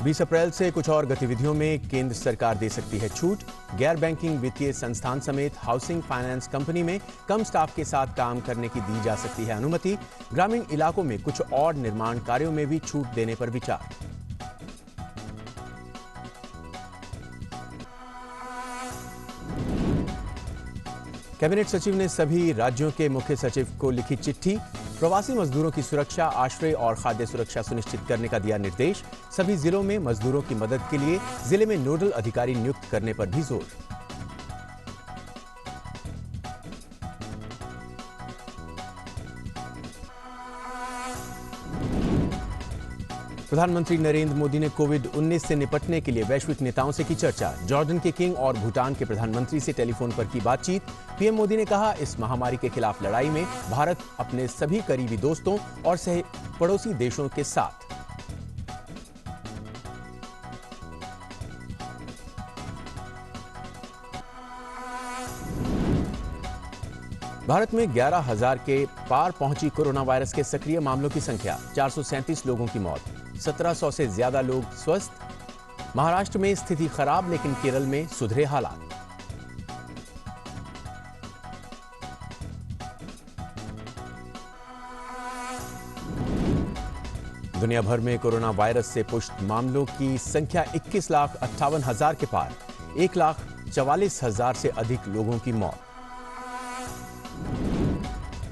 20 अप्रैल से कुछ और गतिविधियों में केंद्र सरकार दे सकती है छूट। गैर बैंकिंग वित्तीय संस्थान समेत हाउसिंग फाइनेंस कंपनी में कम स्टाफ के साथ काम करने की दी जा सकती है अनुमति। ग्रामीण इलाकों में कुछ और निर्माण कार्यों में भी छूट देने पर विचार। कैबिनेट सचिव ने सभी राज्यों के मुख्य सचिव को लिखी चिट्ठी। प्रवासी मजदूरों की सुरक्षा, आश्रय और खाद्य सुरक्षा सुनिश्चित करने का दिया निर्देश। सभी जिलों में मजदूरों की मदद के लिए जिले में नोडल अधिकारी नियुक्त करने पर भी जोर। प्रधानमंत्री नरेंद्र मोदी ने कोविड-19 से निपटने के लिए वैश्विक नेताओं से की चर्चा। जॉर्डन के किंग और भूटान के प्रधानमंत्री से टेलीफोन पर की बातचीत। पीएम मोदी ने कहा, इस महामारी के खिलाफ लड़ाई में भारत अपने सभी करीबी दोस्तों और पड़ोसी देशों के साथ। भारत में 11,000 के पार पहुंची कोरोना वायरस के सक्रिय मामलों की संख्या। 437 लोगों की मौत, 1700 से ज्यादा लोग स्वस्थ। महाराष्ट्र में स्थिति खराब, लेकिन केरल में सुधरे हालात। दुनिया भर में कोरोना वायरस से पुष्ट मामलों की संख्या 21,58,000 के पार, 1,44,000 से अधिक लोगों की मौत।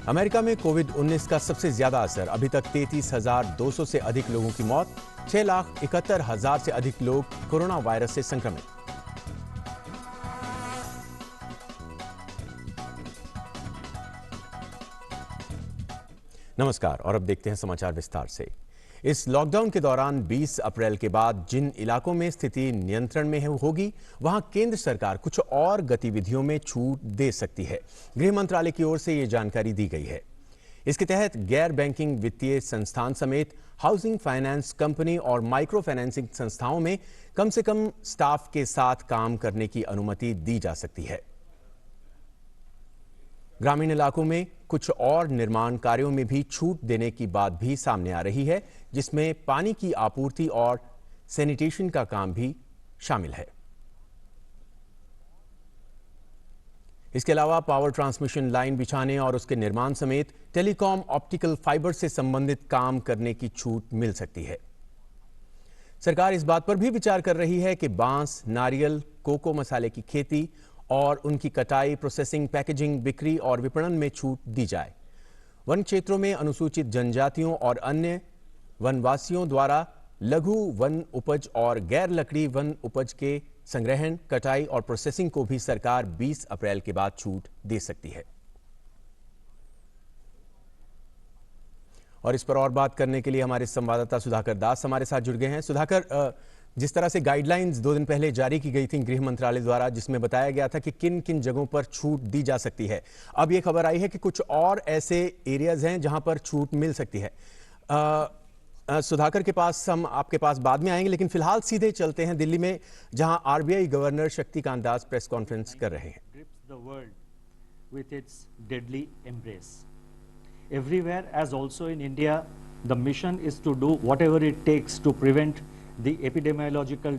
अमेरिका में कोविड-19 का सबसे ज्यादा असर, अभी तक 33,200 से अधिक लोगों की मौत, 6,71,000 से अधिक लोग कोरोना वायरस से संक्रमित। नमस्कार और अब देखते हैं समाचार विस्तार से। इस लॉकडाउन के दौरान 20 अप्रैल के बाद जिन इलाकों में स्थिति नियंत्रण में होगी, वहां केंद्र सरकार कुछ और गतिविधियों में छूट दे सकती है। गृह मंत्रालय की ओर से यह जानकारी दी गई है। इसके तहत गैर बैंकिंग वित्तीय संस्थान समेत हाउसिंग फाइनेंस कंपनी और माइक्रो फाइनेंसिंग संस्थाओं में कम से कम स्टाफ के साथ काम करने की अनुमति दी जा सकती है। ग्रामीण इलाकों में कुछ और निर्माण कार्यों में भी छूट देने की बात भी सामने आ रही है, जिसमें पानी की आपूर्ति और सैनिटेशन का काम भी शामिल है। इसके अलावा पावर ट्रांसमिशन लाइन बिछाने और उसके निर्माण समेत टेलीकॉम ऑप्टिकल फाइबर से संबंधित काम करने की छूट मिल सकती है। सरकार इस बात पर भी विचार कर रही है कि बांस, नारियल, कोको मसाले की खेती और उनकी कटाई, प्रोसेसिंग, पैकेजिंग, बिक्री और विपणन में छूट दी जाए। वन क्षेत्रों में अनुसूचित जनजातियों और अन्य वनवासियों द्वारा लघु वन उपज और गैर लकड़ी वन उपज के संग्रहण, कटाई और प्रोसेसिंग को भी सरकार 20 अप्रैल के बाद छूट दे सकती है। और इस पर और बात करने के लिए हमारे संवाददाता सुधाकर दास हमारे साथ जुड़ गए हैं। सुधाकर, जिस तरह से गाइडलाइंस 2 दिन पहले जारी की गई थी गृह मंत्रालय द्वारा, जिसमें बताया गया था कि किन किन जगहों पर छूट दी जा सकती है, अब यह खबर आई है कि कुछ और ऐसे एरियाज हैं जहां पर छूट मिल सकती है। सुधाकर के पास हम आपके पास बाद में आएंगे, लेकिन फिलहाल सीधे चलते हैं दिल्ली में, जहां RBI governor Shaktikanta Das press conference कर रहे हैं। Everywhere, as also in India, the mission is to do whatever it takes to prevent the epidemiological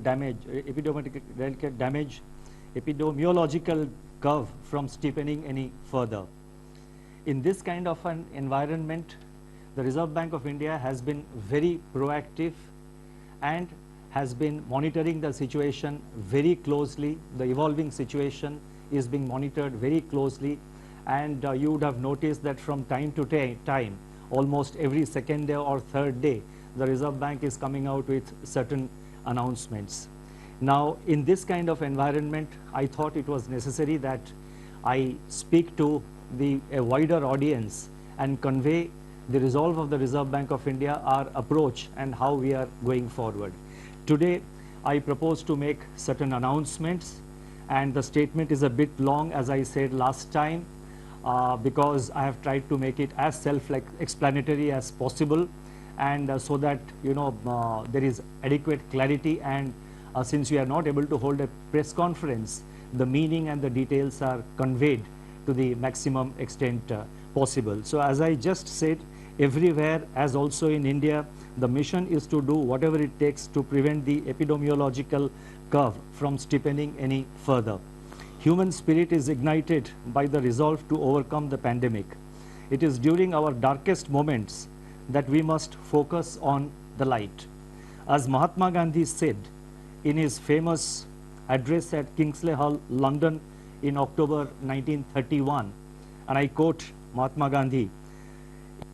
curve from steepening any further. In this kind of an environment, the Reserve Bank of India has been very proactive and has been monitoring the situation very closely. The evolving situation is being monitored very closely. And you would have noticed that from time to time, almost every second day or third day, the Reserve Bank is coming out with certain announcements. Now, in this kind of environment, I thought it was necessary that I speak to a wider audience and convey the resolve of the Reserve Bank of India, our approach and how we are going forward. Today, I propose to make certain announcements, and the statement is a bit long, as I said last time. Because I have tried to make it as self-explanatory as possible, and so that there is adequate clarity, and since we are not able to hold a press conference, the meaning and the details are conveyed to the maximum extent possible. So as I just said, Everywhere, as also in India, the mission is to do whatever it takes to prevent the epidemiological curve from steepening any further. Human spirit is ignited by the resolve to overcome the pandemic. It is during our darkest moments that we must focus on the light. As Mahatma Gandhi said in his famous address at Kingsley Hall, London in October 1931, and I quote Mahatma Gandhi, "In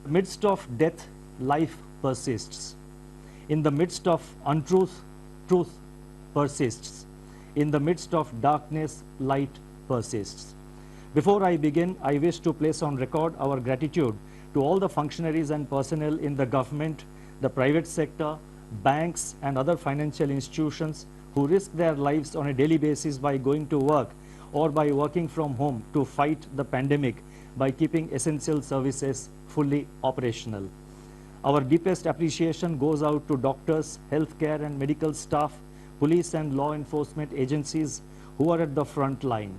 the midst of death, life persists. In the midst of untruth, truth persists. In the midst of darkness, light persists." Before I begin, I wish to place on record our gratitude to all the functionaries and personnel in the government, the private sector, banks and other financial institutions who risk their lives on a daily basis by going to work or by working from home to fight the pandemic by keeping essential services fully operational. Our deepest appreciation goes out to doctors, healthcare and medical staff, police and law enforcement agencies who are at the front line.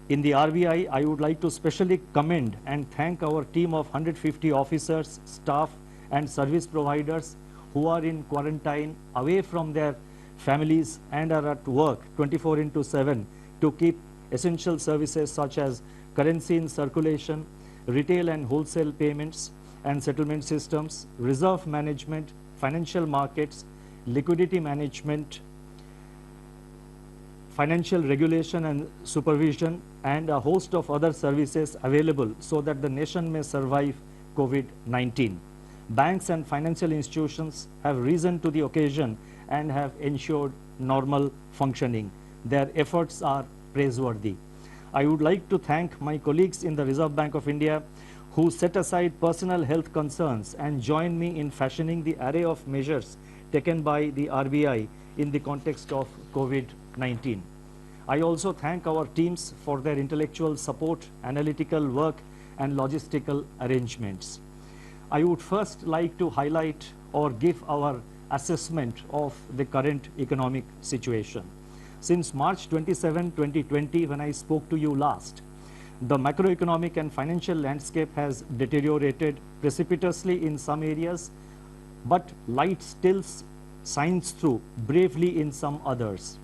In the RBI, I would like to specially commend and thank our team of 150 officers, staff and service providers who are in quarantine away from their families and are at work 24/7 to keep essential services such as currency in circulation, retail and wholesale payments and settlement systems, reserve management, financial markets, liquidity management, financial regulation and supervision, and a host of other services available so that the nation may survive COVID-19. Banks and financial institutions have risen to the occasion and have ensured normal functioning. Their efforts are praiseworthy. I would like to thank my colleagues in the Reserve Bank of India who set aside personal health concerns and joined me in fashioning the array of measures taken by the RBI in the context of COVID-19. I also thank our teams for their intellectual support, analytical work, and logistical arrangements. I would first like to highlight or give our assessment of the current economic situation. Since March 27, 2020, when I spoke to you last, the macroeconomic and financial landscape has deteriorated precipitously in some areas, but light still shines through bravely in some others.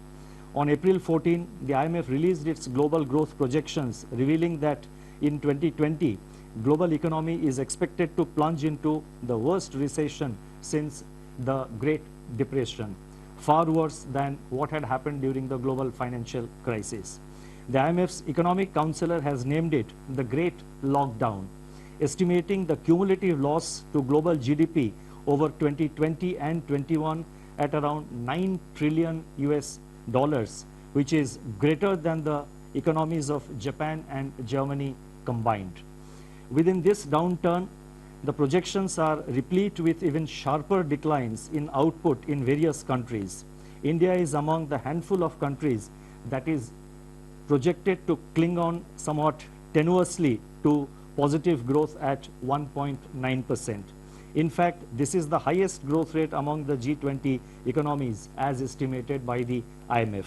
On April 14, the IMF released its global growth projections, revealing that in 2020, global economy is expected to plunge into the worst recession since the Great Depression, far worse than what had happened during the global financial crisis. The IMF's economic counselor has named it the Great Lockdown, estimating the cumulative loss to global GDP over 2020 and 21 at around $9 trillion, which is greater than the economies of Japan and Germany combined. Within this downturn, the projections are replete with even sharper declines in output in various countries. India is among the handful of countries that is projected to cling on somewhat tenuously to positive growth at 1.9%. In fact, this is the highest growth rate among the G20 economies as estimated by the IMF.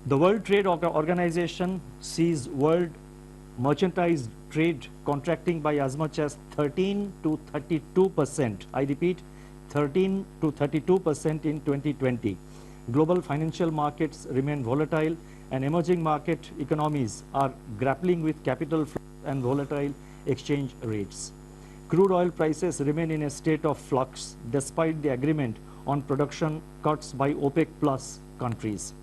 The World Trade Organization sees world merchandise trade contracting by as much as 13 to 32%. I repeat, 13 to 32% in 2020. Global financial markets remain volatile and emerging market economies are grappling with capital flow and volatile exchange rates. Crude oil prices remain in a state of flux despite the agreement on production cuts by OPEC plus countries.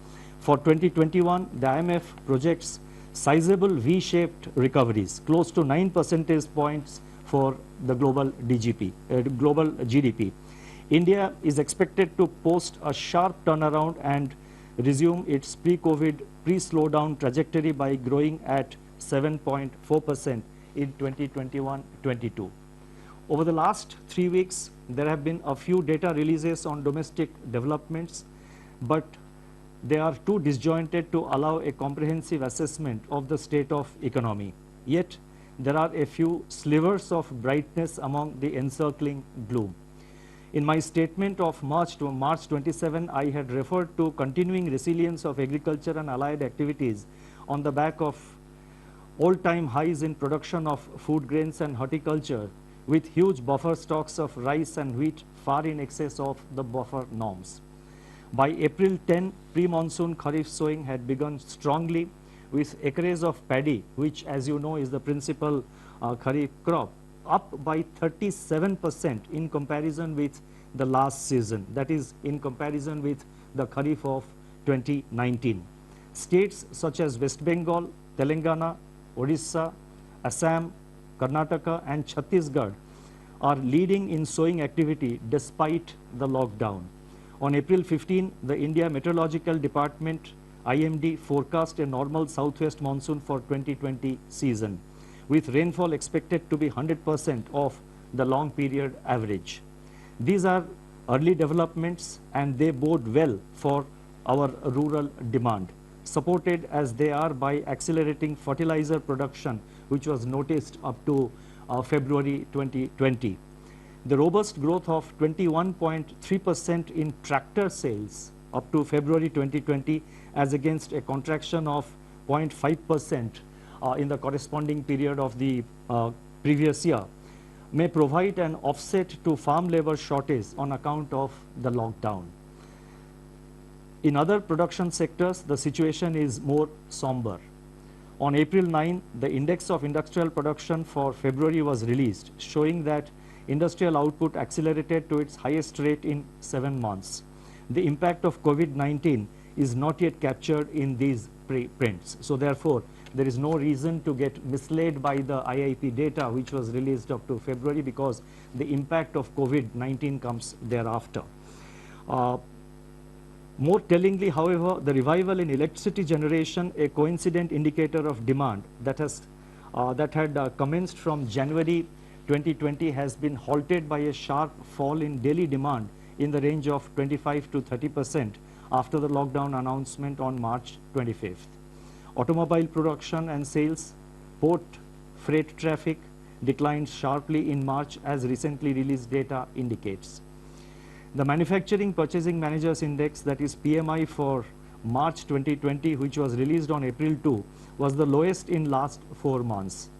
For 2021, the IMF projects sizable V-shaped recoveries, close to 9 percentage points for the global GDP. India is expected to post a sharp turnaround and resume its pre-COVID, pre-slowdown trajectory by growing at 7.4% in 2021-22. Over the last 3 weeks, there have been a few data releases on domestic developments, but they are too disjointed to allow a comprehensive assessment of the state of economy. Yet, there are a few slivers of brightness among the encircling gloom. In my statement of March 27, I had referred to continuing resilience of agriculture and allied activities on the back of all-time highs in production of food grains and horticulture, with huge buffer stocks of rice and wheat far in excess of the buffer norms. By April 10, pre-monsoon Kharif sowing had begun strongly, with acreage of paddy, which as you know is the principal Kharif crop, up by 37% in comparison with the last season, that is in comparison with the Kharif of 2019. States such as West Bengal, Telangana, Odisha, Assam, Karnataka and Chhattisgarh are leading in sowing activity despite the lockdown. On April 15, the India Meteorological Department IMD forecast a normal southwest monsoon for 2020 season, with rainfall expected to be 100% of the long period average. These are early developments and they bode well for our rural demand, supported as they are by accelerating fertilizer production, which was noticed up to February 2020. The robust growth of 21.3% in tractor sales up to February 2020 as against a contraction of 0.5% in the corresponding period of the previous year may provide an offset to farm labor shortage on account of the lockdown. In other production sectors, the situation is more somber. On April 9, the index of industrial production for February was released, showing that industrial output accelerated to its highest rate in 7 months. The impact of COVID-19 is not yet captured in these prints. So therefore, there is no reason to get misled by the IIP data which was released up to February, because the impact of COVID-19 comes thereafter. More tellingly, however, the revival in electricity generation, a coincident indicator of demand that had commenced from January 2020, has been halted by a sharp fall in daily demand in the range of 25 to 30% after the lockdown announcement on March 25th. Automobile production and sales, port freight traffic declined sharply in March, as recently released data indicates. The Manufacturing Purchasing Managers Index, that is PMI, for March 2020, which was released on April 2, was the lowest in last 4 months.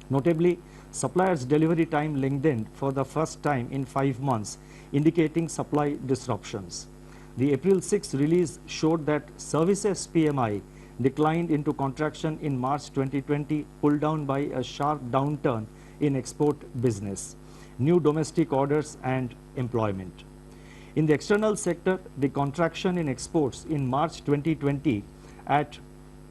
Notably, suppliers' delivery time lengthened for the first time in 5 months, indicating supply disruptions. The April 6 release showed that services PMI declined into contraction in March 2020, pulled down by a sharp downturn in export business, new domestic orders and employment. In the external sector, the contraction in exports in March 2020 at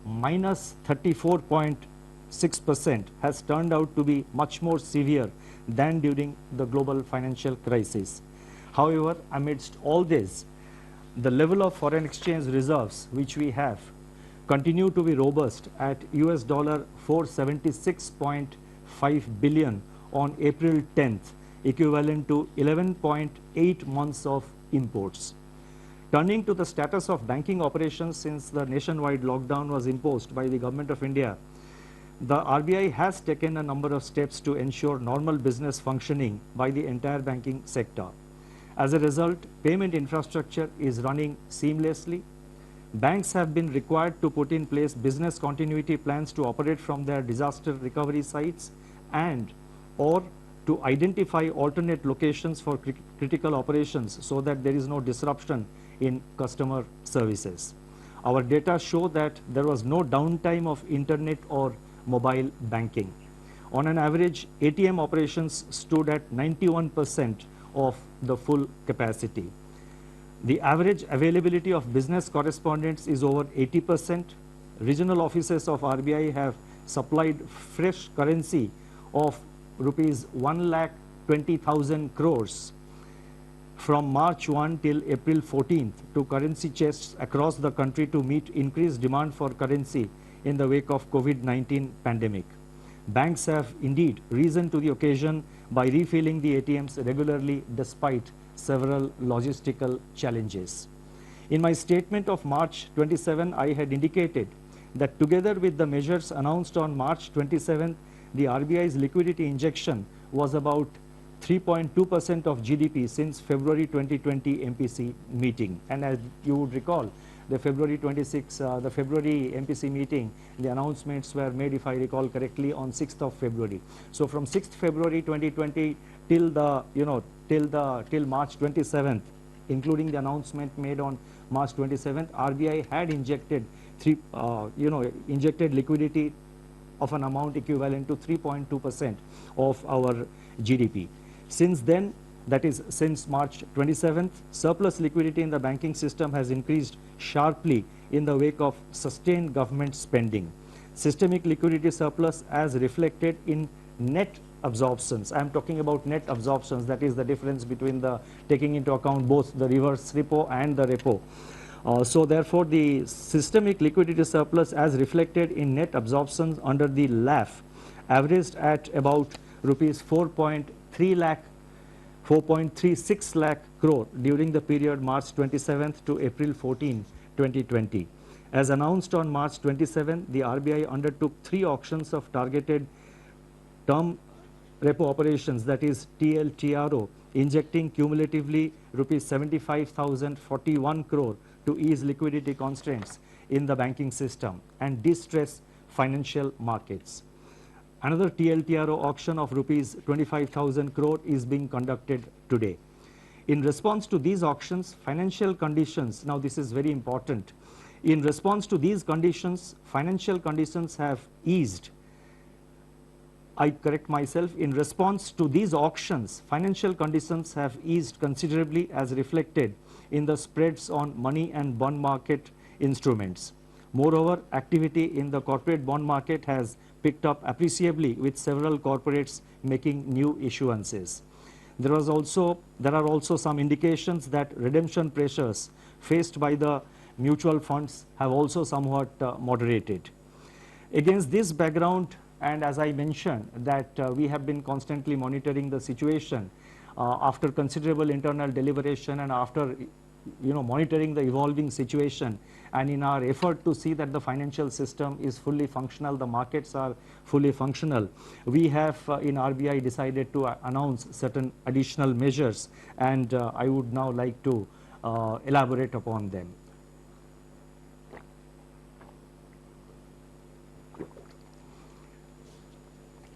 minus 34.6% has turned out to be much more severe than during the global financial crisis. However, amidst all this, the level of foreign exchange reserves which we have continue to be robust at US dollar 476.5 billion on April 10th, equivalent to 11.8 months of imports. Turning to the status of banking operations since the nationwide lockdown was imposed by the Government of India, the RBI has taken a number of steps to ensure normal business functioning by the entire banking sector. As a result, payment infrastructure is running seamlessly. Banks have been required to put in place business continuity plans to operate from their disaster recovery sites and or to identify alternate locations for critical operations so that there is no disruption in customer services. Our data show that there was no downtime of internet or mobile banking. On an average, ATM operations stood at 91% of the full capacity. The average availability of business correspondents is over 80%. Regional offices of RBI have supplied fresh currency of rupees 1,20,000 crores from March 1 till April 14th to currency chests across the country to meet increased demand for currency in the wake of COVID-19 pandemic. Banks have indeed risen to the occasion by refilling the ATMs regularly despite several logistical challenges. In my statement of March 27, I had indicated that together with the measures announced on March 27, the RBI's liquidity injection was about 3.2% of GDP since February 2020 MPC meeting. And as you would recall, the February MPC meeting, the announcements were made, if I recall correctly, on 6th of February. So from 6th February 2020 till March 27th, including the announcement made on March 27th, RBI had injected liquidity of an amount equivalent to 3.2% of our GDP. Since then, that is since March 27th, surplus liquidity in the banking system has increased sharply in the wake of sustained government spending. Systemic liquidity surplus as reflected in net absorptions. I am talking about net absorptions, that is the difference between the taking into account both the reverse repo and the repo. So therefore, the systemic liquidity surplus as reflected in net absorptions under the LAF averaged at about rupees 4.36 lakh crore during the period March 27th to April 14, 2020. As announced on March 27, the RBI undertook 3 auctions of targeted term repo operations, that is TLTRO, injecting cumulatively rupees 75,041 crore to ease liquidity constraints in the banking system and distress financial markets. Another TLTRO auction of rupees 25,000 crore is being conducted today. In response to these auctions, financial conditions, now this is very important, in response to these conditions, financial conditions have eased. I correct myself, in response to these auctions, financial conditions have eased considerably as reflected in the spreads on money and bond market instruments. Moreover, activity in the corporate bond market has picked up appreciably, with several corporates making new issuances. There are also some indications that redemption pressures faced by the mutual funds have also somewhat moderated. Against this background, and as I mentioned that we have been constantly monitoring the situation after considerable internal deliberation and after monitoring the evolving situation, and in our effort to see that the financial system is fully functional, the markets are fully functional, we have in RBI decided to announce certain additional measures, and I would now like to elaborate upon them.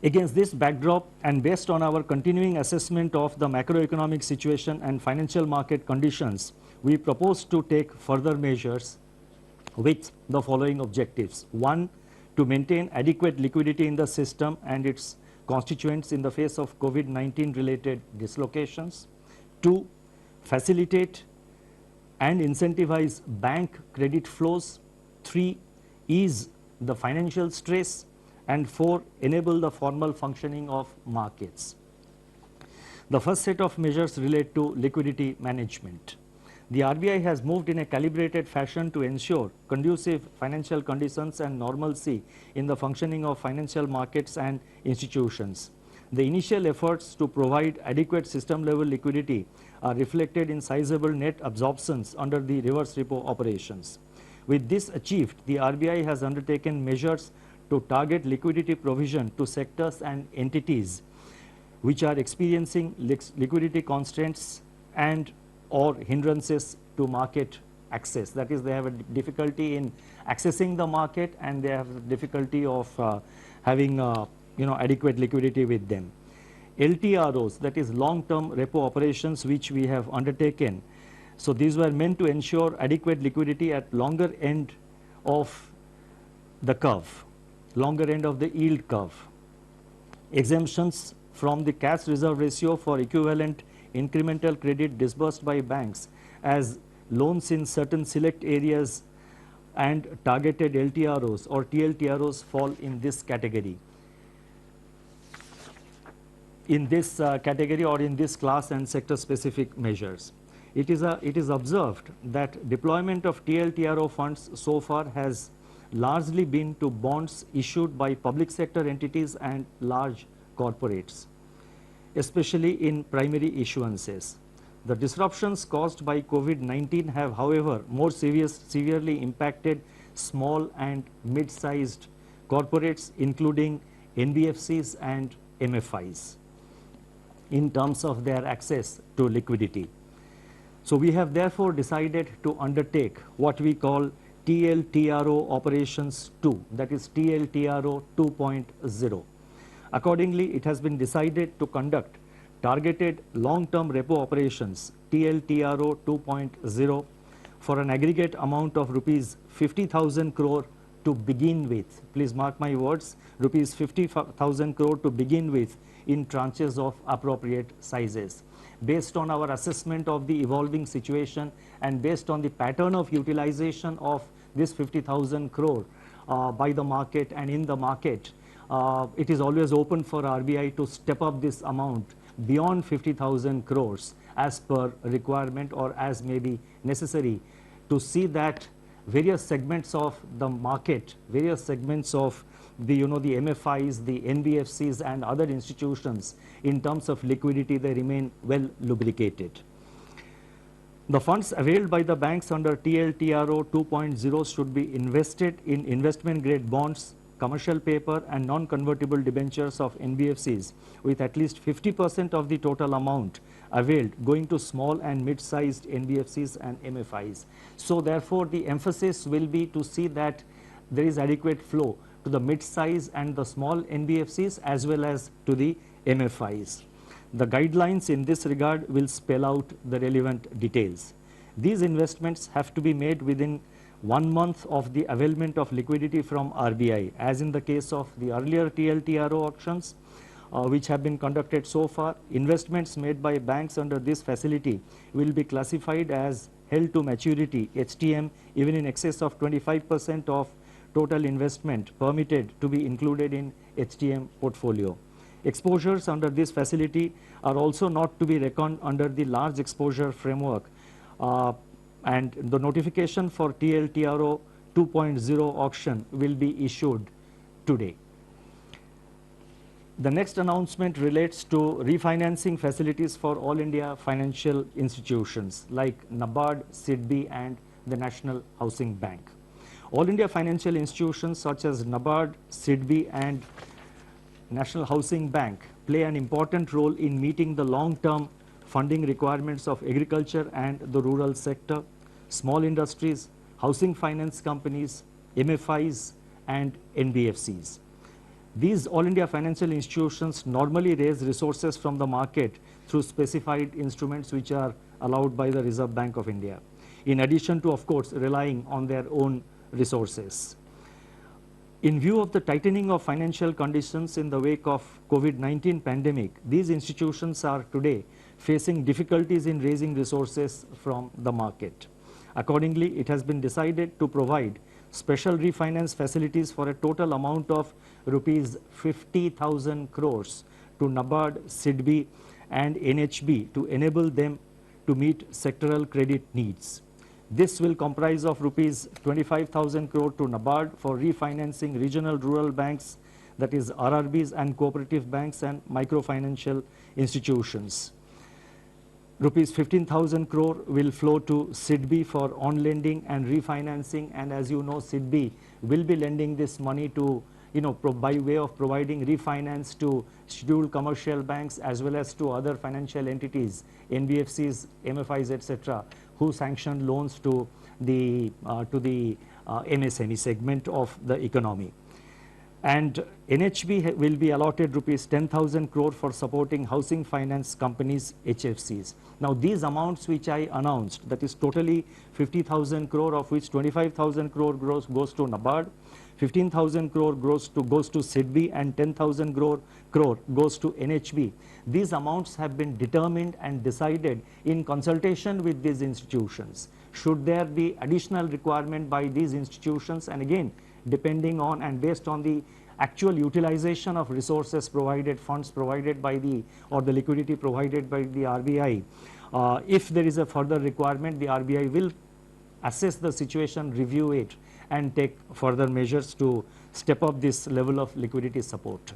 Against this backdrop and based on our continuing assessment of the macroeconomic situation and financial market conditions, we propose to take further measures with the following objectives. 1, to maintain adequate liquidity in the system and its constituents in the face of COVID-19 related dislocations. 2, facilitate and incentivize bank credit flows. 3, ease the financial stress. And 4, enable the formal functioning of markets. The first set of measures relate to liquidity management. The RBI has moved in a calibrated fashion to ensure conducive financial conditions and normalcy in the functioning of financial markets and institutions. The initial efforts to provide adequate system level liquidity are reflected in sizable net absorptions under the reverse repo operations. With this achieved, the RBI has undertaken measures to target liquidity provision to sectors and entities which are experiencing liquidity constraints and or hindrances to market access. That is, they have a difficulty in accessing the market and they have difficulty of having adequate liquidity with them. LTROs, that is long-term repo operations, which we have undertaken. So these were meant to ensure adequate liquidity at longer end of the curve, longer end of the yield curve. Exemptions from the cash reserve ratio for equivalent incremental credit disbursed by banks as loans in certain select areas and targeted LTROs or TLTROs fall in this category. In this category or in this class and sector specific measures. It is observed that deployment of TLTRO funds so far has largely been to bonds issued by public sector entities and large corporates, especially in primary issuances. The disruptions caused by COVID-19 have, however, more severely impacted small and mid-sized corporates, including NBFCs and MFIs. in terms of their access to liquidity. So we have therefore decided to undertake what we call TLTRO operations 2, that is TLTRO 2.0. Accordingly, it has been decided to conduct targeted long-term repo operations TLTRO 2.0 for an aggregate amount of rupees 50,000 crore to begin with. Please mark my words, rupees 50,000 crore to begin with in tranches of appropriate sizes. Based on our assessment of the evolving situation and based on the pattern of utilization of this 50,000 crore by the market and in the market, it is always open for RBI to step up this amount beyond 50,000 crores as per requirement or as may be necessary to see that various segments of the market, various segments of the MFIs, the NBFCs and other institutions in terms of liquidity, they remain well lubricated. The funds availed by the banks under TLTRO 2.0 should be invested in investment grade bonds, commercial paper and non-convertible debentures of NBFCs with at least 50% of the total amount availed going to small and mid-sized NBFCs and MFIs. So therefore, the emphasis will be to see that there is adequate flow to the mid-size and the small NBFCs as well as to the MFIs. The guidelines in this regard will spell out the relevant details. These investments have to be made within 1 month of the availment of liquidity from RBI, as in the case of the earlier TLTRO auctions which have been conducted so far. Investments made by banks under this facility will be classified as held to maturity HTM even in excess of 25% of total investment permitted to be included in HTM portfolio. Exposures under this facility are also not to be reckoned under the large exposure framework, and the notification for TLTRO 2.0 auction will be issued today. The next announcement relates to refinancing facilities for all India financial institutions like NABARD, SIDBI and the National Housing Bank. All India financial institutions such as NABARD, SIDBI and National Housing Bank play an important role in meeting the long-term funding requirements of agriculture and the rural sector, small industries, housing finance companies, MFIs and NBFCs. These all India financial institutions normally raise resources from the market through specified instruments which are allowed by the Reserve Bank of India, in addition to, of course, relying on their own resources. In view of the tightening of financial conditions in the wake of COVID-19 pandemic, these institutions are today facing difficulties in raising resources from the market. Accordingly, it has been decided to provide special refinance facilities for a total amount of rupees 50,000 crores to NABARD, SIDBI and NHB to enable them to meet sectoral credit needs. This will comprise of rupees 25,000 crore to NABARD for refinancing regional rural banks, that is RRBs and cooperative banks and microfinancial institutions. Rupees 15,000 crore will flow to SIDBI for on-lending and refinancing, and as you know, SIDBI will be lending this money to, by way of providing refinance to scheduled commercial banks as well as to other financial entities, NBFCs, MFIs, etc., who sanction loans to the MSME segment of the economy. And NHB will be allotted rupees 10,000 crore for supporting housing finance companies, HFCs. Now these amounts which I announced, that is totally 50,000 crore, of which 25,000 crore goes to NABARD, 15,000 crore goes to SIDBI and 10,000 crore goes to NHB. These amounts have been determined and decided in consultation with these institutions. Should there be additional requirement by these institutions, and again depending on and based on the actual utilization of resources provided, funds provided by the liquidity provided by the RBI, if there is a further requirement, the RBI will assess the situation, review it and take further measures to step up this level of liquidity support.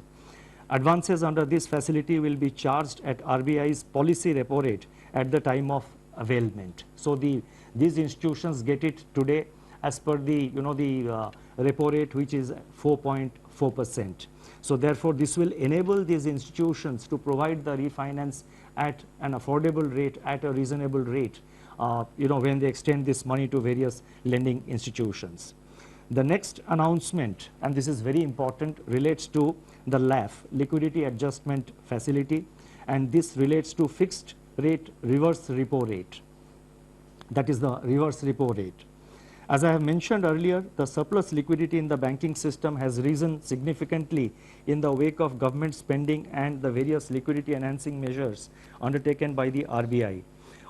Advances under this facility will be charged at RBI's policy repo rate at the time of availment. So these institutions get it today as per the repo rate, which is 4.5%. 4%. So therefore, this will enable these institutions to provide the refinance at an affordable rate, at a reasonable rate, when they extend this money to various lending institutions. The next announcement, and this is very important, relates to the LAF, Liquidity Adjustment Facility, and this relates to fixed rate reverse repo rate. That is the reverse repo rate. As I have mentioned earlier, the surplus liquidity in the banking system has risen significantly in the wake of government spending and the various liquidity enhancing measures undertaken by the RBI.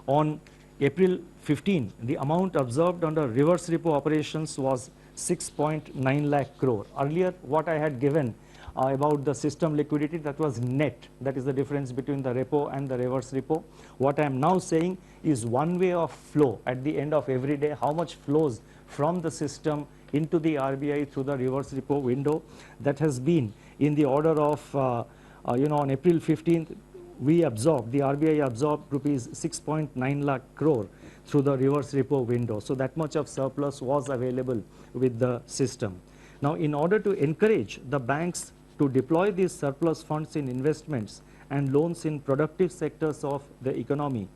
On April 15, the amount observed under reverse repo operations was 6.9 lakh crore. Earlier, what I had given about the system liquidity, that was net. That is the difference between the repo and the reverse repo. What I am now saying is one way of flow at the end of every day, how much flows from the system into the RBI through the reverse repo window. That has been in the order of, on April 15th, the RBI absorbed rupees 6.9 lakh crore through the reverse repo window. So that much of surplus was available with the system. Now, in order to encourage the banks to deploy these surplus funds in investments and loans in productive sectors of the economy,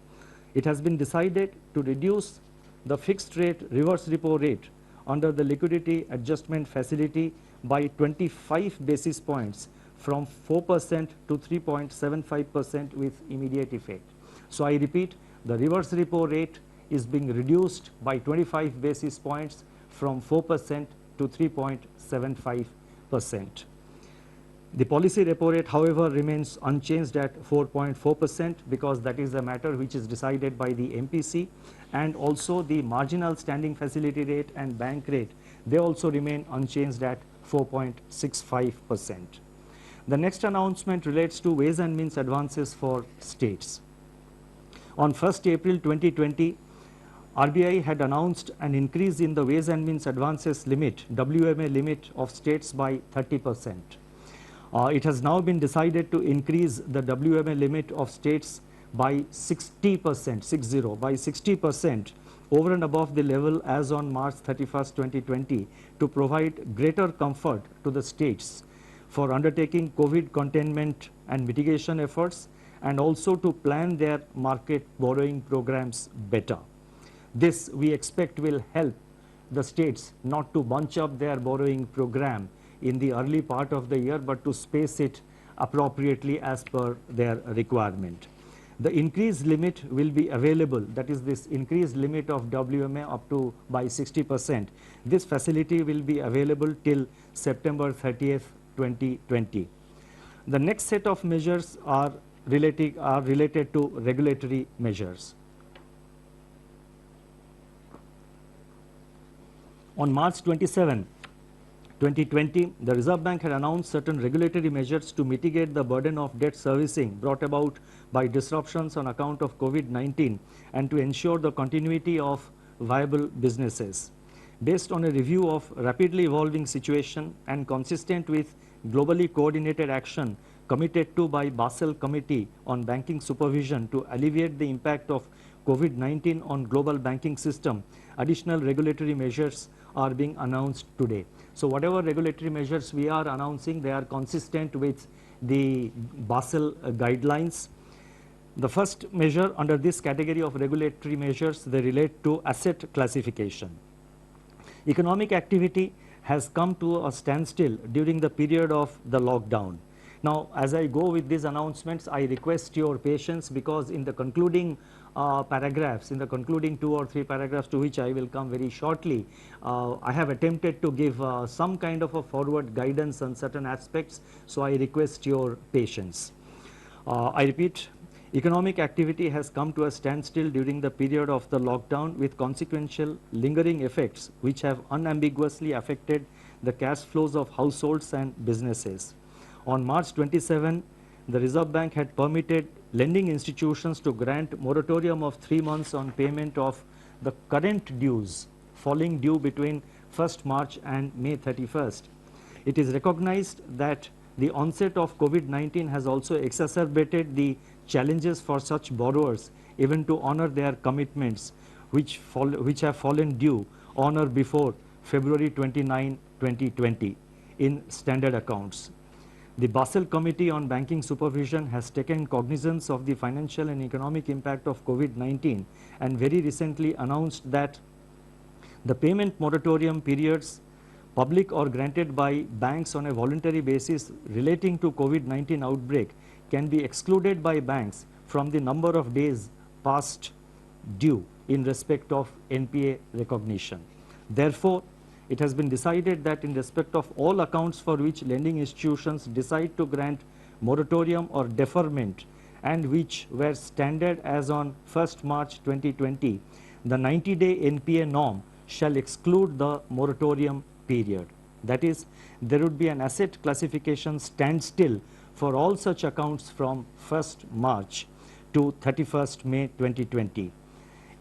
it has been decided to reduce the fixed rate reverse repo rate under the liquidity adjustment facility by 25 basis points from 4% to 3.75% with immediate effect. So I repeat, the reverse repo rate is being reduced by 25 basis points from 4% to 3.75%. The policy repo rate, however, remains unchanged at 4.4% because that is a matter which is decided by the MPC, and also the marginal standing facility rate and bank rate, they also remain unchanged at 4.65%. The next announcement relates to ways and means advances for states. On 1st April 2020, RBI had announced an increase in the ways and means advances limit, WMA limit of states by 30%. It has now been decided to increase the WMA limit of states by 60%, by 60% over and above the level as on March 31st, 2020 to provide greater comfort to the states for undertaking COVID containment and mitigation efforts, and also to plan their market borrowing programs better. This we expect will help the states not to bunch up their borrowing program in the early part of the year, but to space it appropriately as per their requirement. The increased limit will be available, that is this increased limit of WMA up to by 60%. This facility will be available till September 30th, 2020. The next set of measures are related to regulatory measures. On March 27, 2020, the Reserve Bank had announced certain regulatory measures to mitigate the burden of debt servicing brought about by disruptions on account of COVID-19 and to ensure the continuity of viable businesses. Based on a review of rapidly evolving situation and consistent with globally coordinated action committed to by Basel Committee on Banking Supervision to alleviate the impact of COVID-19 on global banking system, additional regulatory measures are being announced today. So whatever regulatory measures we are announcing, they are consistent with the Basel guidelines. The first measure under this category of regulatory measures, they relate to asset classification. Economic activity has come to a standstill during the period of the lockdown. Now, as I go with these announcements, I request your patience because in the concluding paragraphs, in the concluding 2 or 3 paragraphs to which I will come very shortly, I have attempted to give some kind of a forward guidance on certain aspects, so I request your patience. I repeat, economic activity has come to a standstill during the period of the lockdown with consequential lingering effects which have unambiguously affected the cash flows of households and businesses. On March 27, the Reserve Bank had permitted lending institutions to grant moratorium of 3 months on payment of the current dues falling due between 1st March and May 31st. It is recognized that the onset of COVID-19 has also exacerbated the challenges for such borrowers even to honor their commitments which have fallen due on or before February 29, 2020. in standard accounts. The Basel Committee on Banking Supervision has taken cognizance of the financial and economic impact of COVID-19 and very recently announced that the payment moratorium periods, public or granted by banks on a voluntary basis relating to COVID-19 outbreak, can be excluded by banks from the number of days past due in respect of NPA recognition. Therefore, it has been decided that in respect of all accounts for which lending institutions decide to grant moratorium or deferment and which were standard as on 1st March 2020, the 90-day NPA norm shall exclude the moratorium period. That is, there would be an asset classification standstill for all such accounts from 1st March to 31st May 2020.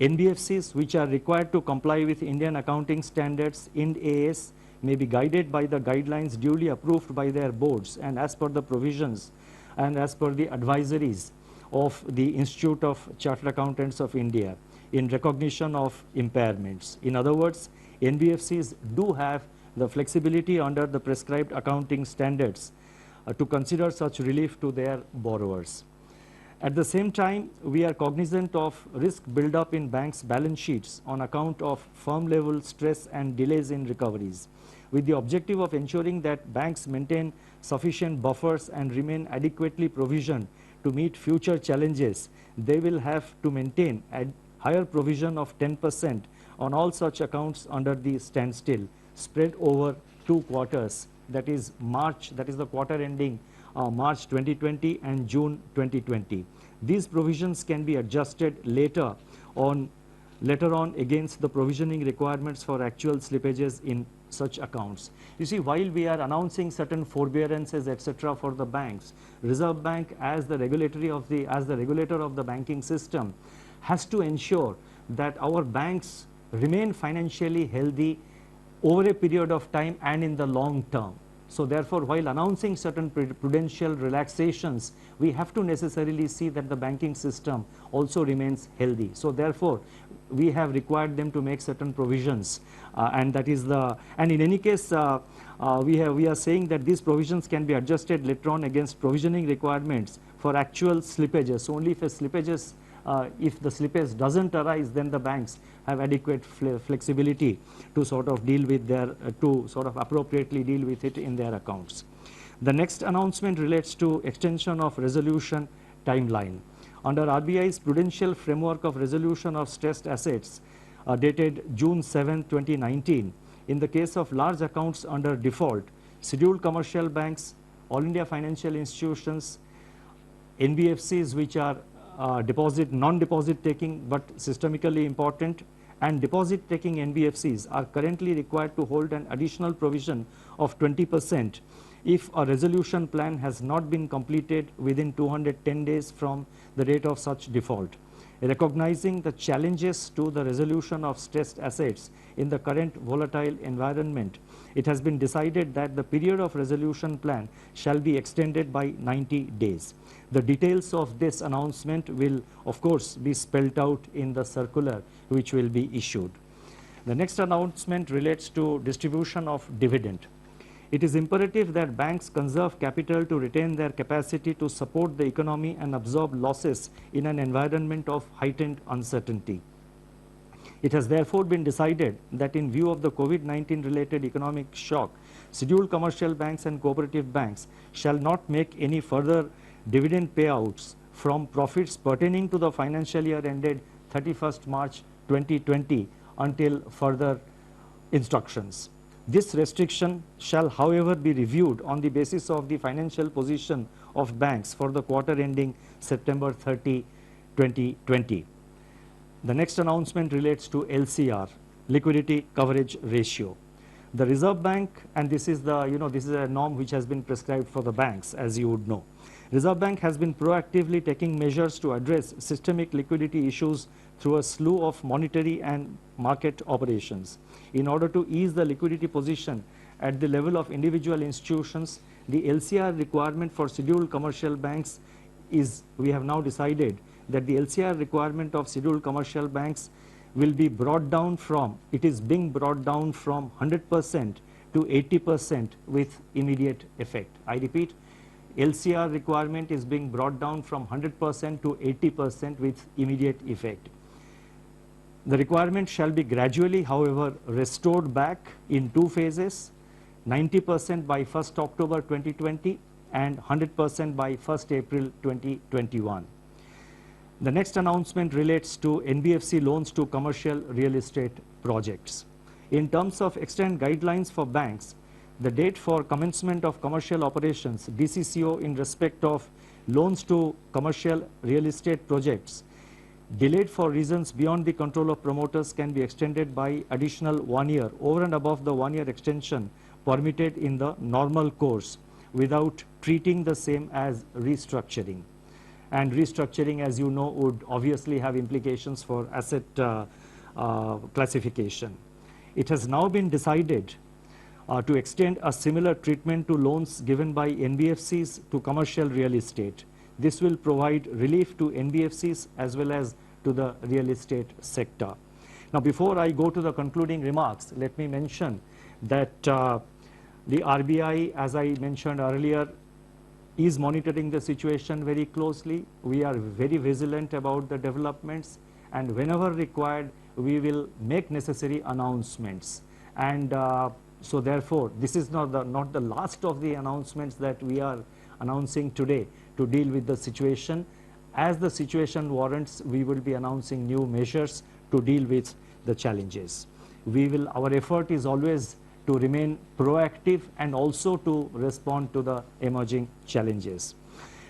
NBFCs which are required to comply with Indian accounting standards Ind AS may be guided by the guidelines duly approved by their boards and as per the provisions and as per the advisories of the Institute of Chartered Accountants of India in recognition of impairments. In other words, NBFCs do have the flexibility under the prescribed accounting standards to consider such relief to their borrowers. At the same time, we are cognizant of risk build-up in banks' balance sheets on account of firm-level stress and delays in recoveries. With the objective of ensuring that banks maintain sufficient buffers and remain adequately provisioned to meet future challenges, they will have to maintain a higher provision of 10% on all such accounts under the standstill, spread over 2 quarters, that is March, that is the quarter ending March 2020 and June 2020. These provisions can be adjusted later on against the provisioning requirements for actual slippages in such accounts. You see, while we are announcing certain forbearances, etc., for the banks, Reserve Bank as the regulator of the banking system has to ensure that our banks remain financially healthy over a period of time and in the long term. So therefore, while announcing certain prudential relaxations, we have to necessarily see that the banking system also remains healthy. So therefore, we have required them to make certain provisions, and in any case, we are saying that these provisions can be adjusted later on against provisioning requirements for actual slippages. So only if the slippage doesn't arise, then the banks have adequate flexibility to sort of deal with appropriately deal with it in their accounts. The next announcement relates to extension of resolution timeline. Under RBI's Prudential Framework of Resolution of Stressed Assets, dated June 7, 2019, in the case of large accounts under default, scheduled commercial banks, all India financial institutions, NBFCs which are non-deposit taking but systemically important, and deposit taking NBFCs are currently required to hold an additional provision of 20% if a resolution plan has not been completed within 210 days from the date of such default. Recognizing the challenges to the resolution of stressed assets in the current volatile environment, it has been decided that the period of resolution plan shall be extended by 90 days. The details of this announcement will, of course, be spelled out in the circular which will be issued. The next announcement relates to distribution of dividend. It is imperative that banks conserve capital to retain their capacity to support the economy and absorb losses in an environment of heightened uncertainty. It has therefore been decided that in view of the COVID-19 related economic shock, scheduled commercial banks and cooperative banks shall not make any further dividend payouts from profits pertaining to the financial year ended 31st March 2020 until further instructions. This restriction shall, however, be reviewed on the basis of the financial position of banks for the quarter ending September 30, 2020. The next announcement relates to LCR, liquidity coverage ratio. The Reserve Bank, and this is a norm which has been prescribed for the banks, as you would know. Reserve Bank has been proactively taking measures to address systemic liquidity issues through a slew of monetary and market operations. In order to ease the liquidity position at the level of individual institutions, the LCR requirement for scheduled commercial banks we have now decided that the LCR requirement of scheduled commercial banks will be brought down from, it is being brought down from 100% to 80% with immediate effect. I repeat, LCR requirement is being brought down from 100% to 80% with immediate effect. The requirement shall be gradually, however, restored back in two phases, 90% by 1st October 2020 and 100% by 1st April 2021. The next announcement relates to NBFC loans to commercial real estate projects. In terms of extant guidelines for banks, the date for commencement of commercial operations, DCCO, in respect of loans to commercial real estate projects delayed for reasons beyond the control of promoters can be extended by additional 1 year over and above the 1 year extension permitted in the normal course without treating the same as restructuring. And restructuring, as you know, would obviously have implications for asset classification. It has now been decided to extend a similar treatment to loans given by NBFCs to commercial real estate. This will provide relief to NBFCs as well as to the real estate sector. Now, before I go to the concluding remarks, let me mention that the RBI, as I mentioned earlier, is monitoring the situation very closely. We are very vigilant about the developments, and whenever required, we will make necessary announcements. And so therefore, this is not the last of the announcements that we are announcing today to deal with the situation. As the situation warrants, we will be announcing new measures to deal with the challenges. Our effort is always to remain proactive and also to respond to the emerging challenges.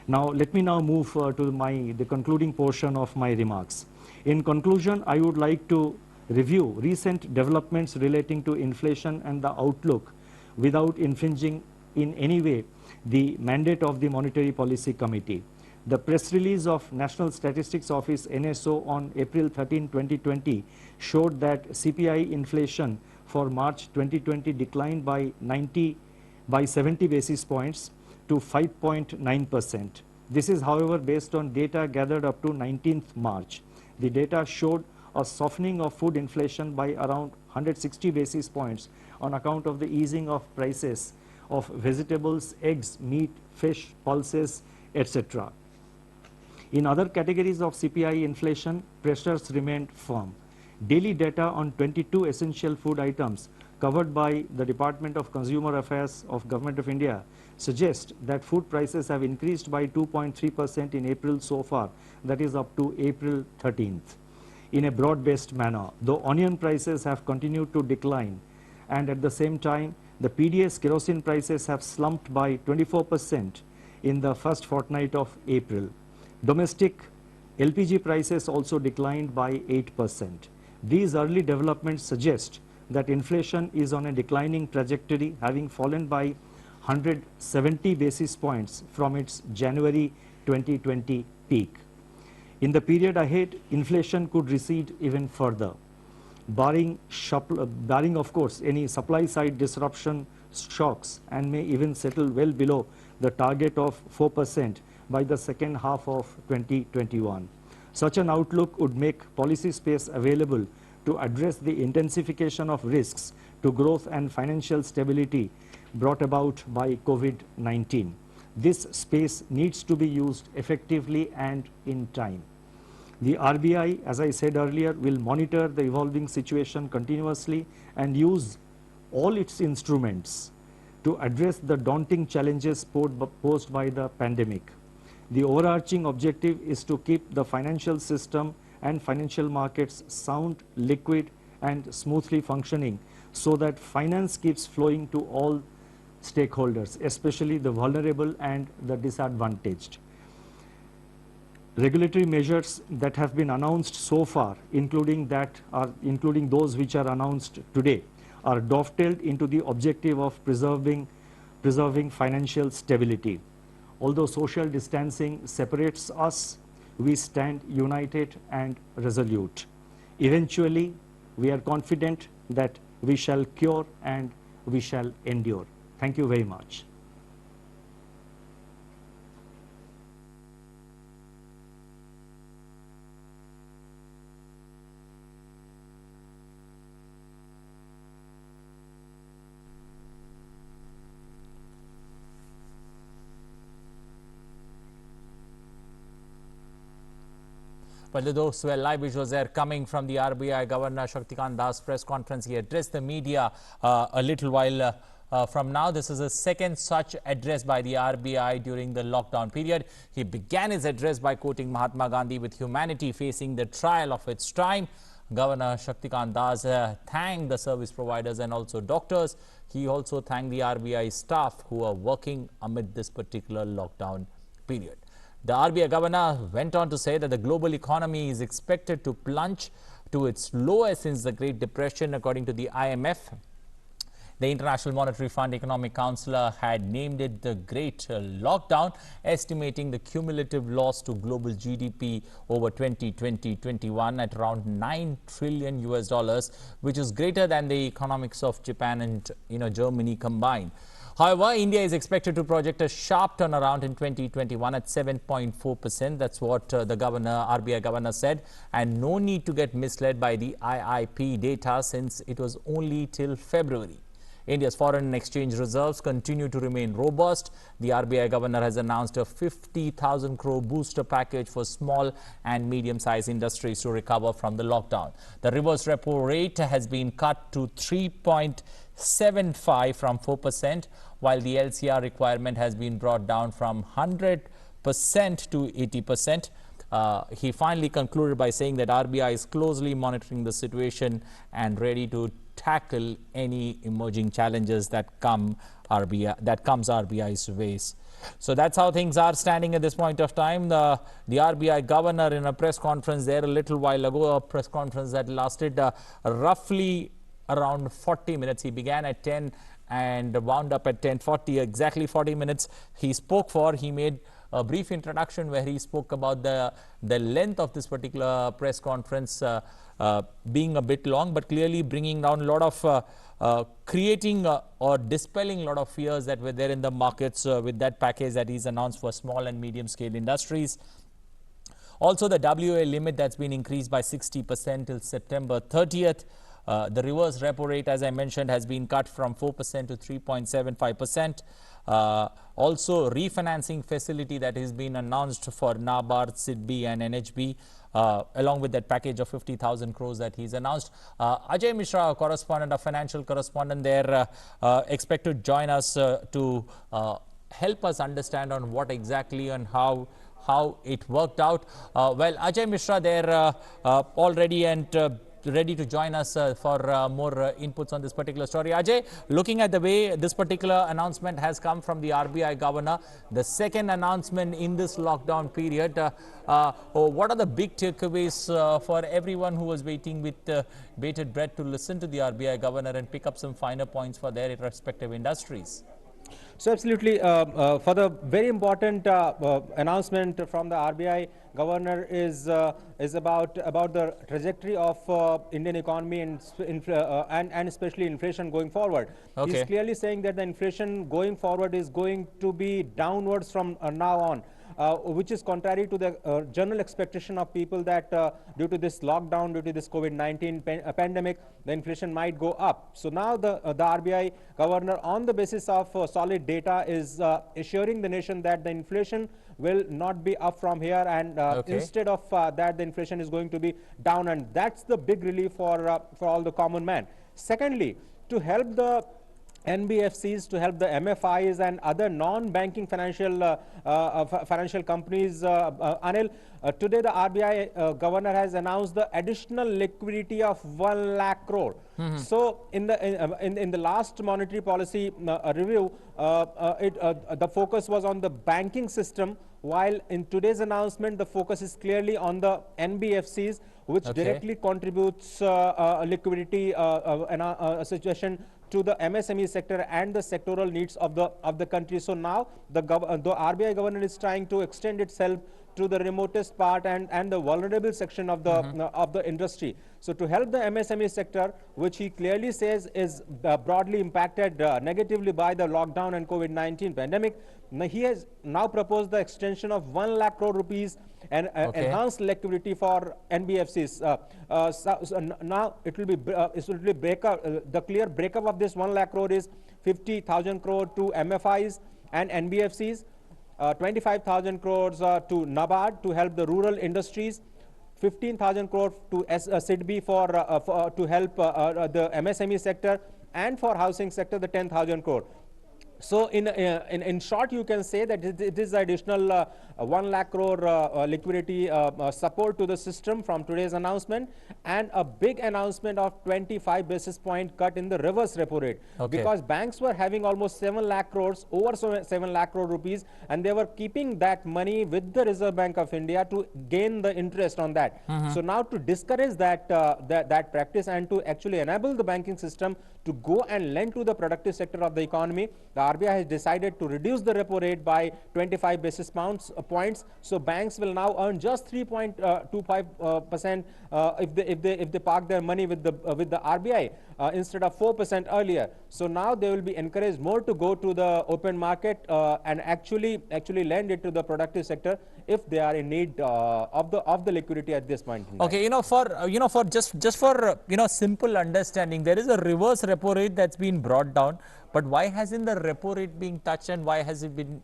Now, let me now move to the concluding portion of my remarks. In conclusion, I would like to review recent developments relating to inflation and the outlook without infringing in any way the mandate of the Monetary Policy Committee. The press release of National Statistics Office NSO on April 13, 2020 showed that CPI inflation for March 2020 declined by 70 basis points to 5.9%. This is, however, based on data gathered up to 19th March. The data showed a softening of food inflation by around 160 basis points on account of the easing of prices of vegetables, eggs, meat, fish, pulses, etc. In other categories of CPI inflation, pressures remained firm. Daily data on 22 essential food items covered by the Department of Consumer Affairs of Government of India suggest that food prices have increased by 2.3% in April so far, that is up to April 13th, in a broad-based manner, though onion prices have continued to decline, and at the same time, the PDS kerosene prices have slumped by 24% in the first fortnight of April. Domestic LPG prices also declined by 8%. These early developments suggest that inflation is on a declining trajectory, having fallen by 170 basis points from its January 2020 peak. In the period ahead, inflation could recede even further, barring of course any supply side disruption shocks, and may even settle well below the target of 4% by the second half of 2021. Such an outlook would make policy space available to address the intensification of risks to growth and financial stability brought about by COVID-19. This space needs to be used effectively and in time. The RBI, as I said earlier, will monitor the evolving situation continuously and use all its instruments to address the daunting challenges posed by the pandemic. The overarching objective is to keep the financial system and financial markets sound, liquid, and smoothly functioning so that finance keeps flowing to all stakeholders, especially the vulnerable and the disadvantaged. Regulatory measures that have been announced so far, including those which are announced today, are dovetailed into the objective of preserving financial stability. Although social distancing separates us, we stand united and resolute. Eventually, we are confident that we shall cure and we shall endure. Thank you very much. But those were live visuals there coming from the RBI Governor Shaktikant Das press conference. He addressed the media a little while from now. This is the second such address by the RBI during the lockdown period. He began his address by quoting Mahatma Gandhi, with humanity facing the trial of its time. Governor Shaktikant Das thanked the service providers and also doctors. He also thanked the RBI staff who are working amid this particular lockdown period. The RBI governor went on to say that the global economy is expected to plunge to its lowest since the Great Depression, according to the IMF. The International Monetary Fund Economic Counselor had named it the Great Lockdown, estimating the cumulative loss to global GDP over 2020-21 at around $9 trillion US, which is greater than the economics of Japan and Germany combined. However, India is expected to project a sharp turnaround in 2021 at 7.4%. That's what the RBI governor said, and no need to get misled by the IIP data since it was only till February. India's foreign exchange reserves continue to remain robust. The RBI governor has announced a 50,000 crore booster package for small and medium-sized industries to recover from the lockdown. The reverse repo rate has been cut to 3.75 from 4%, while the LCR requirement has been brought down from 100% to 80%. He finally concluded by saying that RBI is closely monitoring the situation and ready to tackle any emerging challenges that comes RBI's ways. So that's how things are standing at this point of time. The RBI governor in a press conference there a little while ago, a press conference that lasted roughly around 40 minutes. He began at 10 and wound up at 10:40, exactly 40 minutes he spoke for. He made a brief introduction where he spoke about the length of this particular press conference being a bit long, but clearly bringing down a lot of creating or dispelling a lot of fears that were there in the markets with that package that he's announced for small and medium scale industries. Also, the WA limit that's been increased by 60% till September 30th. The reverse repo rate, as I mentioned, has been cut from 4% to 3.75%. Also, refinancing facility that has been announced for NABARD, SIDBI and NHB, along with that package of 50,000 crores that he's announced. Ajay Mishra, a correspondent, a financial correspondent there, expect to join us to help us understand on what exactly and how it worked out. Well, Ajay Mishra there already and ready to join us for more inputs on this particular story. Ajay, looking at the way this particular announcement has come from the RBI governor, the second announcement in this lockdown period, what are the big takeaways for everyone who was waiting with bated breath to listen to the RBI governor and pick up some finer points for their respective industries? So absolutely, for the very important announcement from the RBI governor is about the trajectory of Indian economy and especially inflation going forward. Okay. He's clearly saying that the inflation going forward is going to be downwards from now on. Which is contrary to the general expectation of people that due to this lockdown, due to this COVID-19 pandemic, the inflation might go up. So now the RBI governor, on the basis of solid data, is assuring the nation that the inflation will not be up from here, and instead of that, the inflation is going to be down, and that's the big relief for all the common man. Secondly, to help the NBFCs, to help the MFIs and other non-banking financial companies, Anil, today the RBI governor has announced the additional liquidity of 1 lakh crore. So in the last monetary policy review, the focus was on the banking system, while in today's announcement the focus is clearly on the NBFCs, which directly contributes liquidity situation to the MSME sector and the sectoral needs of the country. So now the RBI governor is trying to extend itself to the remotest part and the vulnerable section of the industry. So to help the MSME sector, which he clearly says is broadly impacted negatively by the lockdown and COVID-19 pandemic, he has now proposed the extension of 1 lakh crore rupees and enhanced liquidity for NBFCs. So now it will be the clear breakup of this 1 lakh crore is 50,000 crore to MFIs and NBFCs, 25,000 crores to NABARD to help the rural industries, 15,000 crore to SIDBI to help the MSME sector, and for housing sector the 10,000 crore. So in short, you can say that it is additional 1 lakh crore liquidity support to the system from today's announcement, and a big announcement of 25 basis point cut in the reverse repo rate. Okay. Because banks were having almost 7 lakh crores, over 7 lakh crore rupees, and they were keeping that money with the Reserve Bank of India to gain the interest on that. So now to discourage that practice and to actually enable the banking system to go and lend to the productive sector of the economy, the RBI has decided to reduce the repo rate by 25 basis points. So banks will now earn just 3.25% if they park their money with the RBI instead of 4% earlier. So now they will be encouraged more to go to the open market and actually lend it to the productive sector if they are in need of the liquidity at this point in time. Okay, for just for simple understanding, there is a reverse repo rate that's been brought down, but why hasn't the repo rate been touched, and why has it been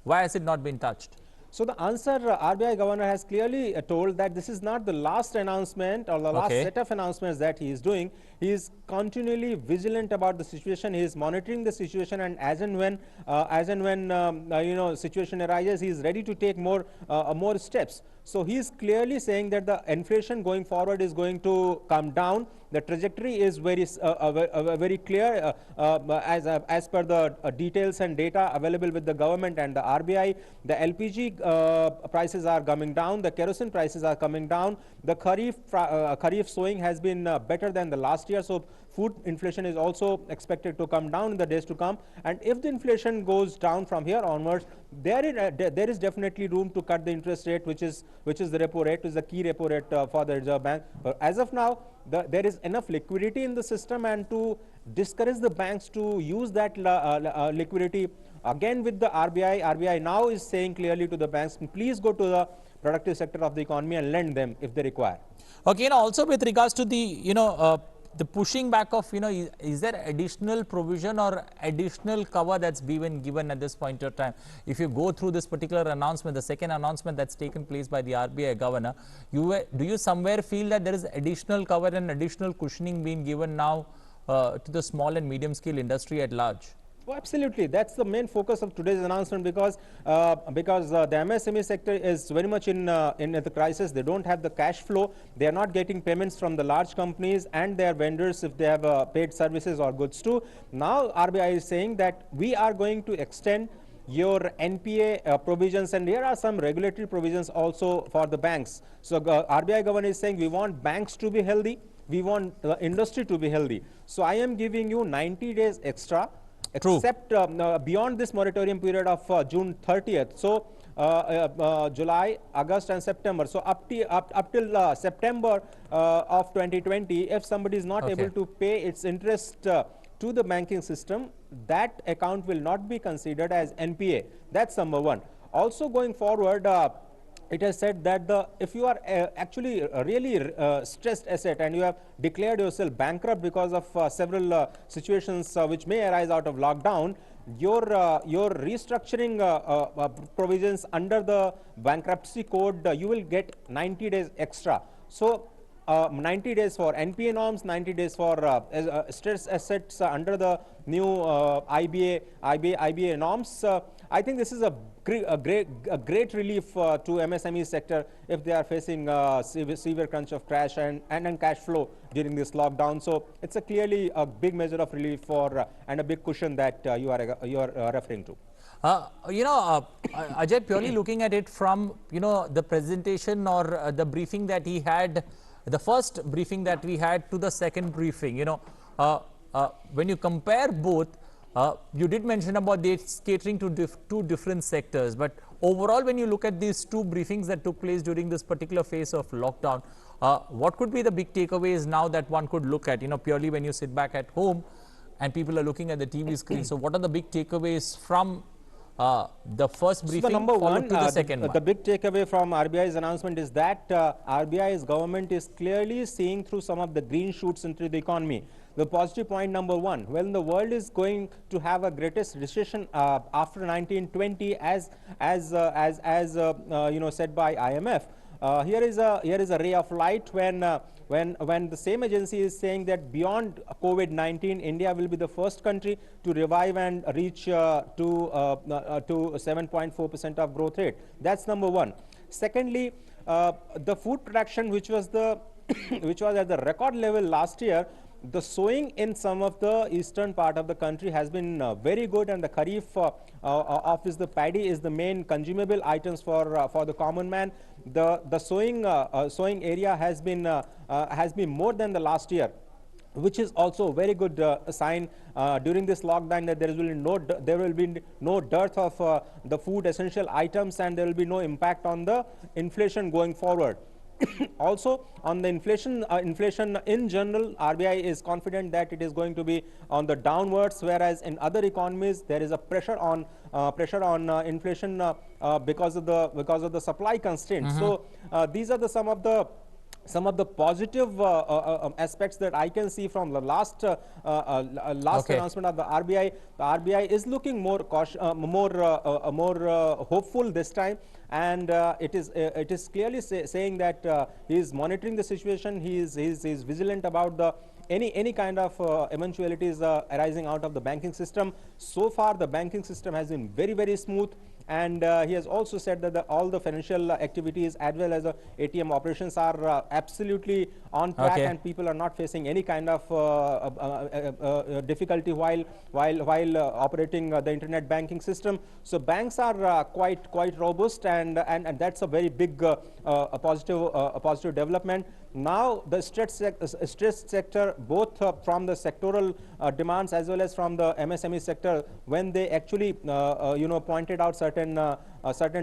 why has it not been touched? So the answer, RBI governor has clearly told that this is not the last announcement or the last set of announcements that he is doing. He is continually vigilant about the situation. He is monitoring the situation, and as and when situation arises, he is ready to take more steps. So he is clearly saying that the inflation going forward is going to come down. The trajectory is very clear as per the details and data available with the government and the RBI. The LPG prices are coming down. The kerosene prices are coming down. The Kharif sowing has been better than the last year. So food inflation is also expected to come down in the days to come. And if the inflation goes down from here onwards, there is definitely room to cut the interest rate, which is the repo rate, which is the key repo rate for the Reserve Bank. But as of now, there is enough liquidity in the system, and to discourage the banks to use that liquidity again with the RBI now is saying clearly to the banks, please go to the productive sector of the economy and lend them if they require. Okay, also with regards to the pushing back of, is there additional provision or additional cover that's been given at this point of time? If you go through this particular announcement, the second announcement that's taken place by the RBI governor, do you somewhere feel that there is additional cover and additional cushioning being given now to the small and medium scale industry at large? Oh, absolutely. That's the main focus of today's announcement, because the MSME sector is very much in the crisis. They don't have the cash flow. They are not getting payments from the large companies and their vendors if they have paid services or goods too. Now RBI is saying that we are going to extend your NPA provisions, and there are some regulatory provisions also for the banks. So RBI governor is saying we want banks to be healthy. We want the industry to be healthy. So I am giving you 90 days extra. Except beyond this moratorium period of June 30th. So July, August and September. So up till September of 2020, if somebody is not able to pay its interest to the banking system, that account will not be considered as NPA. That's number one. Also going forward, it has said that if you are actually a really stressed asset and you have declared yourself bankrupt because of several situations which may arise out of lockdown, your restructuring provisions under the bankruptcy code, you will get 90 days extra. So 90 days for NPA norms, 90 days for stressed assets under the new IBA norms. I think this is a great relief to MSME sector if they are facing severe crunch of cash and cash flow during this lockdown. So it's clearly a big measure of relief and a big cushion that you are referring to. Ajay, purely looking at it from the presentation or the briefing that he had, the first briefing that we had to the second briefing, when you compare both, you did mention about this catering to two different sectors, but overall when you look at these two briefings that took place during this particular phase of lockdown, what could be the big takeaways now that one could look at, purely when you sit back at home and people are looking at the TV screen? So what are the big takeaways from the first briefing followed to the second one? The big takeaway from RBI's announcement is that RBI's government is clearly seeing through some of the green shoots into the economy. The positive point number one, when the world is going to have a greatest recession after 1920, as said by IMF, here is a ray of light when the same agency is saying that beyond COVID-19, India will be the first country to revive and reach to 7.4% of growth rate. That's number one. Secondly, the food production, which was which was at the record level last year, the sowing in some of the eastern part of the country has been very good, and the kharif of the paddy is the main consumable items for the common man. The sowing area has been more than the last year, which is also a very good sign during this lockdown, that there will be no dearth of the food essential items, and there will be no impact on the inflation going forward. Also, on the inflation in general, RBI is confident that it is going to be on the downwards, whereas in other economies there is a pressure on inflation because of the supply constraints. So these are some of the positive aspects that I can see from the last announcement of the RBI. The RBI is looking more cautious, more hopeful this time, and it is clearly saying that he is monitoring the situation. He is vigilant about any kind of eventualities arising out of the banking system. So far, the banking system has been very smooth. And he has also said that all the financial activities as well as the ATM operations are absolutely on track, and people are not facing any kind of difficulty while operating the internet banking system. So banks are quite robust, and that's a very big positive development. Now the stressed sector, both from the sectoral demands as well as from the MSME sector, when they actually pointed out certain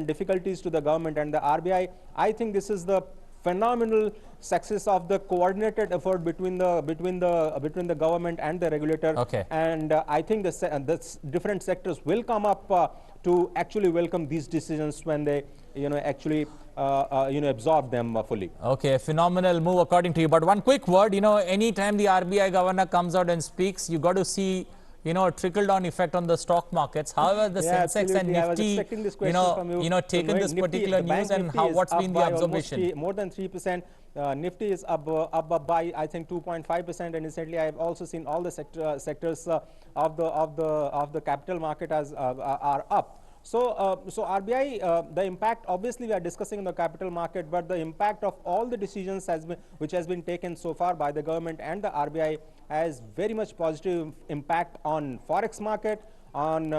difficulties to the government and the RBI, I think this is the phenomenal success of the coordinated effort between the government and the regulator. And I think the different sectors will come up to actually welcome these decisions when they actually absorb them fully. Okay, phenomenal move according to you. But one quick word, anytime the RBI governor comes out and speaks, you got to see a trickle-down effect on the stock markets. However, the Sensex and Nifty, taken this particular news, and what's been the observation? More than 3%. Nifty is up by I think 2.5%, and recently I have also seen all the sectors of the capital market are up. So RBI, the impact, obviously we are discussing in the capital market, but the impact of all the decisions which has been taken so far by the government and the RBI has very much positive impact on forex market, on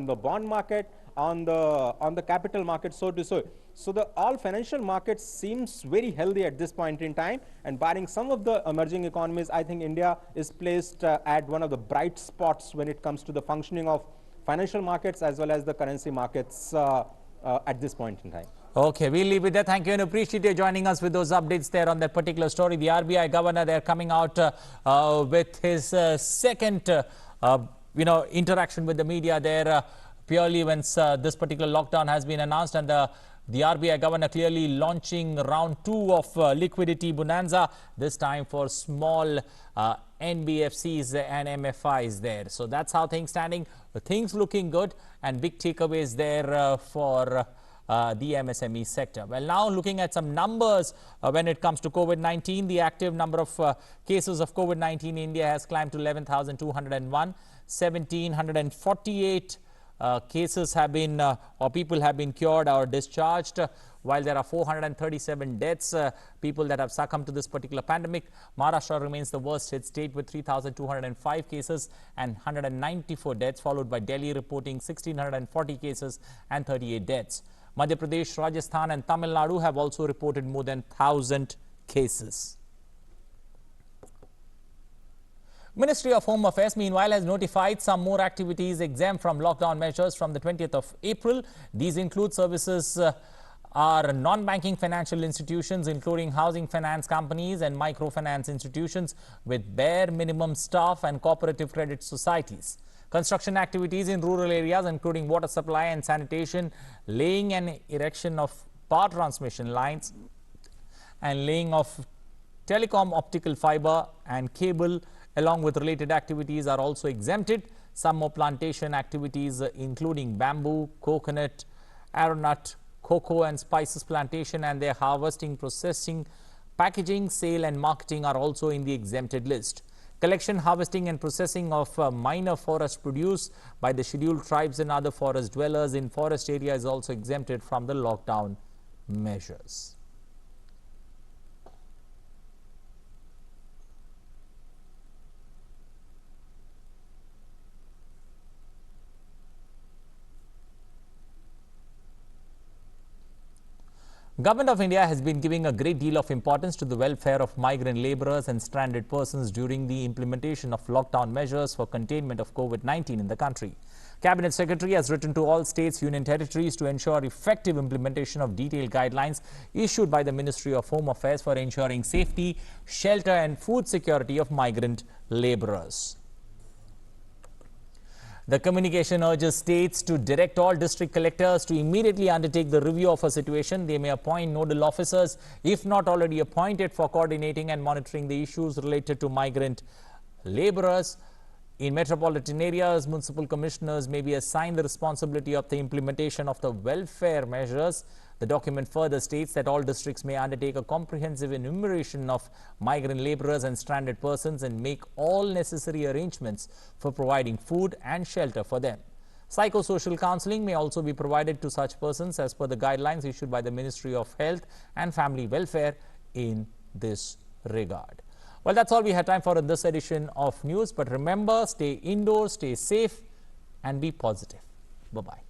the bond market, on the capital market, so to say. So all financial markets seems very healthy at this point in time, and barring some of the emerging economies, I think India is placed at one of the bright spots when it comes to the functioning of financial markets as well as the currency markets at this point in time. Okay, we'll leave it there. Thank you, and appreciate you joining us with those updates there on that particular story. The RBI governor, they're coming out with his second, interaction with the media there, purely when this particular lockdown has been announced, and the RBI governor clearly launching round 2 of liquidity bonanza, this time for small NBFCs and MFIs there. So that's how things standing. Things looking good, and big takeaways there for the MSME sector. Well, now looking at some numbers when it comes to COVID-19, the active number of cases of COVID-19 in India has climbed to 11,201. 1,748 cases have been or people have been cured or discharged, while there are 437 deaths, people that have succumbed to this particular pandemic. Maharashtra remains the worst hit state with 3,205 cases and 194 deaths, followed by Delhi reporting 1,640 cases and 38 deaths. Madhya Pradesh, Rajasthan and Tamil Nadu have also reported more than 1,000 cases. Ministry of Home Affairs, meanwhile, has notified some more activities exempt from lockdown measures from the 20th of April. These include services are non-banking financial institutions, including housing finance companies and microfinance institutions with bare minimum staff, and cooperative credit societies. Construction activities in rural areas, including water supply and sanitation, laying and erection of power transmission lines, and laying of telecom optical fiber and cable, along with related activities, are also exempted. Some more plantation activities, including bamboo, coconut, aeronut, cocoa and spices plantation and their harvesting, processing, packaging, sale and marketing are also in the exempted list. Collection, harvesting and processing of minor forest produce by the scheduled tribes and other forest dwellers in forest area is also exempted from the lockdown measures. Government of India has been giving a great deal of importance to the welfare of migrant laborers and stranded persons during the implementation of lockdown measures for containment of COVID-19 in the country. Cabinet Secretary has written to all states, union territories to ensure effective implementation of detailed guidelines issued by the Ministry of Home Affairs for ensuring safety, shelter and food security of migrant laborers. The communication urges states to direct all district collectors to immediately undertake the review of a situation. They may appoint nodal officers, if not already appointed, for coordinating and monitoring the issues related to migrant laborers. In metropolitan areas, municipal commissioners may be assigned the responsibility of the implementation of the welfare measures. The document further states that all districts may undertake a comprehensive enumeration of migrant laborers and stranded persons and make all necessary arrangements for providing food and shelter for them. Psychosocial counseling may also be provided to such persons as per the guidelines issued by the Ministry of Health and Family Welfare in this regard. Well, that's all we had time for in this edition of news. But remember, stay indoors, stay safe and be positive. Bye-bye.